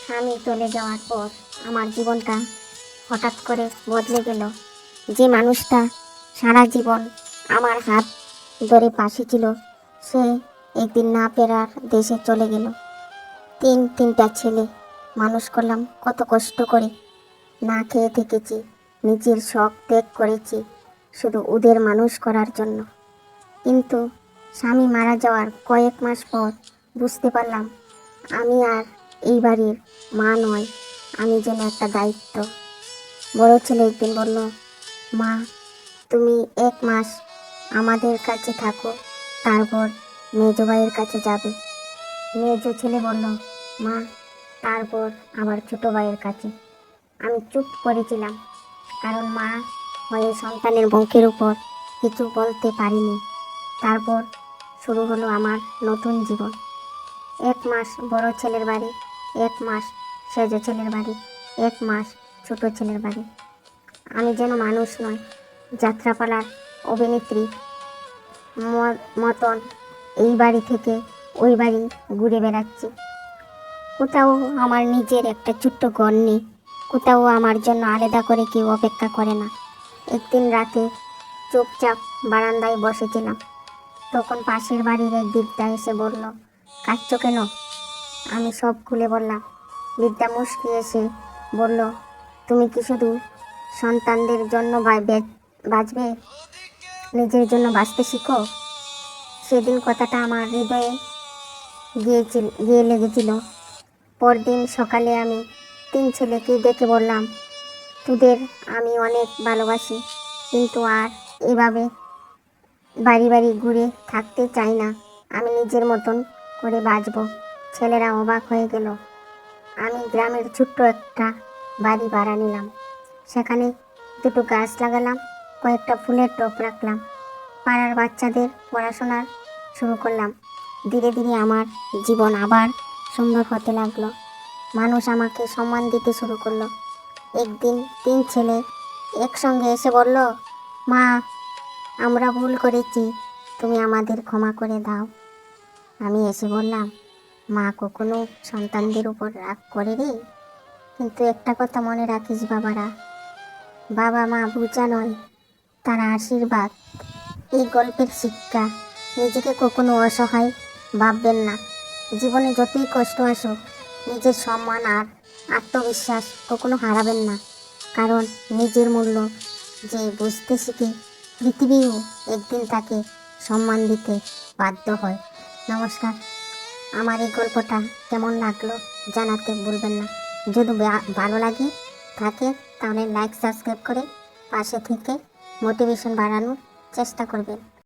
স্বামী চলে যাওয়ার পর আমার জীবনটা হঠাৎ করে বদলে গেল। যে মানুষটা সারা জীবন আমার হাত ধরে পাশে ছিল, সে একদিন না ফেরার দেশে চলে গেল। তিনটা ছেলে মানুষ করলাম কত কষ্ট করে, না খেয়ে থেকেছি, নিজের শখ ত্যাগ করেছি শুধু ওদের মানুষ করার জন্য। কিন্তু স্বামী মারা যাওয়ার কয়েক মাস পর বুঝতে পারলাম আমি আর এই বাড়ির মা নয়, আমি যেন একটা দায়িত্ব। বড় ছেলে একদিন বলল, মা তুমি 1 মাস আমাদের কাছে থাকো, তারপর মেজো ভাইয়ের কাছে যাবে। মেজো ছেলে বলল, মা তারপর আবার ছোট ভাইয়ের কাছে। আমি চুপ করেছিলাম, কারণ মা হয়ে সন্তানের মুখের উপর কিছু বলতে পারিনি। তারপর শুরু হলো আমার নতুন জীবন। 1 মাস বড় ছেলের বাড়ি, 1 মাস সেজো ছেলের বাড়ি, 1 মাস ছোট ছেলের বাড়ি। আমি যেন মানুষ নয়, যাত্রাপালার অভিনেত্রী মতন এই বাড়ি থেকে ওই বাড়ি ঘুরে বেড়াচ্ছি। কোথাও আমার নিজের একটা ছোট্ট ঘর নেই, কোথাও আমার জন্য আলাদা করে কেউ অপেক্ষা করে না। একদিন রাতে চুপচাপ বারান্দায় বসেছিলাম, তখন পাশের বাড়ির এক বৃদ্ধা এসে বলল, কাঁদছো কেন? আমি সব খুলে বললাম। বৃদ্ধা মুচকি এসে বলল, তুমি কি শুধু সন্তানদের জন্য বাঁচবে, নিজের জন্য বাঁচতে শিখো? সেদিন কথাটা আমার হৃদয়ে গিয়ে লেগেছিল। পরদিন সকালে আমি 3 ছেলেকে ডেকে বললাম, তোদের আমি অনেক ভালোবাসি, কিন্তু আর এভাবে বাড়ি বাড়ি ঘুরে থাকতে চাই না। আমি নিজের মতন করে বাঁচবো। ছেলেরা অবাক হয়ে গেল। আমি গ্রামের ছোট্ট একটা বাড়ি ভাড়া নিলাম, সেখানে 2টো গাছ লাগালাম, কয়েকটা ফুলের টব রাখলাম, পাড়ার বাচ্চাদের পড়াশোনা শুরু করলাম। ধীরে ধীরে আমার জীবন আবার সুন্দর হতে লাগলো। মানুষ আমাকে সম্মান দিতে শুরু করলো। একদিন 3 ছেলে একসঙ্গে এসে বলল, মা আমরা ভুল করেছি, তুমি আমাদের ক্ষমা করে দাও। আমি এসে বললাম, মা কখনো সন্তানদের উপর রাগ করে রে, কিন্তু একটা কথা মনে রাখিস বাবারা, বাবা মা বোঝা নয়, তারা আশীর্বাদ। এই গল্পের শিক্ষা, নিজেকে কখনো অসহায় ভাববেন না। জীবনে যতই কষ্ট আসুক, নিজের সম্মান আর আত্মবিশ্বাস কখনো হারাবেন না, কারণ নিজের মূল্য যে বুঝতে শিখে, পৃথিবীও একদিন তাকে সম্মান দিতে বাধ্য হয়। নমস্কার। আমার এই গল্পটা কেমন লাগলো জানাতে ভুলবেন না। যদি ভালো লাগে থাকে তাহলে লাইক সাবস্ক্রাইব করে পাশে থেকে মোটিভেশন বাড়ানোর চেষ্টা করবেন।